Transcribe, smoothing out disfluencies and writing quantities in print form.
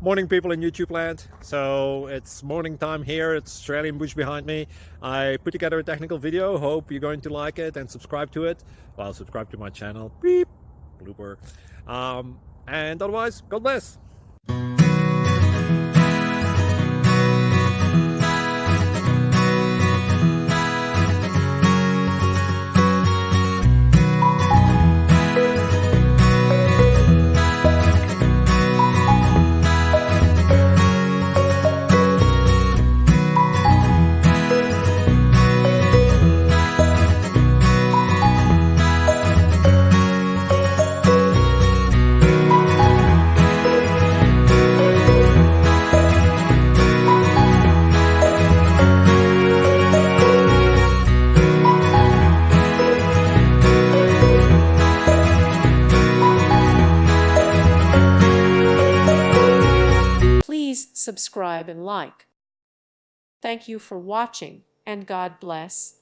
Morning, people in YouTube land. So it's morning time here. It's Australian bush behind me. I put together a technical video. Hope you're going to like it and subscribe to it. Well, subscribe to my channel. Beep. Blooper. And otherwise, God bless. Please subscribe and like. Thank you for watching, and God bless.